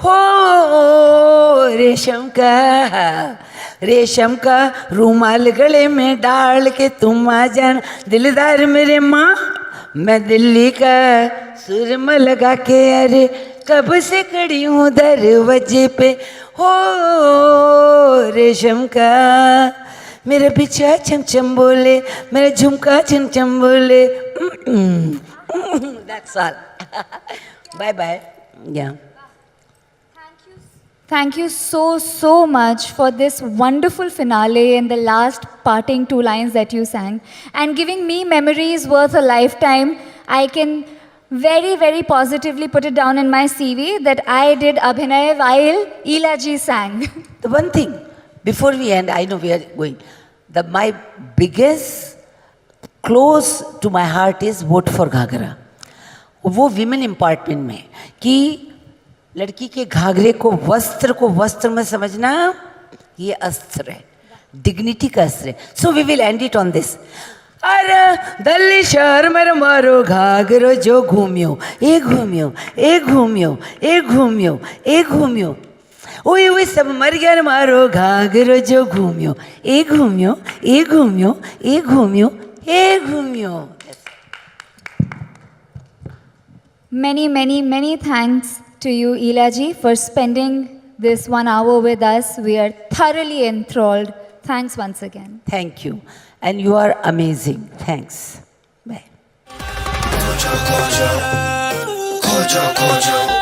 हो रेशम का रुमाल गले में डाल के तुम आ जाना दिलदार मेरे माँ, मैं दिल्ली का सुरमा लगा के, अरे कब से खड़ी हूँ दरवाजे पे। हो रेशम का मेरा बिछा चमचम बोले, मेरा झुमका चमचम बोले। That's all. Bye bye. Yeah. Thank you so much for this wonderful finale and the last parting 2 lines that you sang and giving me memories worth a lifetime. I can very positively put it down in my CV that I did Abhinay while Ila ji sang. The one thing, before we end, I know we are going, my biggest close to my heart is Vote for Ghagra. वो women empowerment में कि लड़की के घाघरे को वस्त्र में समझना, ये अस्त्र है, डिग्निटी का अस्त्र है। So we will end it on this. अरे दिल्ली शहर में मारो घाघरो जो घूमियो, ए घूमियो, ए घूमियो, ए घूमियो, ए घूमियो, ओए सब मर गया मारो घाघरो जो घूमियो, ए घूमियो, ए घूमियो, ए घूमियो, ए घूमियो। Many thanks to you, Ila ji, for spending this 1 hour with us. We are thoroughly enthralled. Thanks once again. Thank you. And you are amazing. Thanks. Bye. खोजो खोजो खोजो खोजो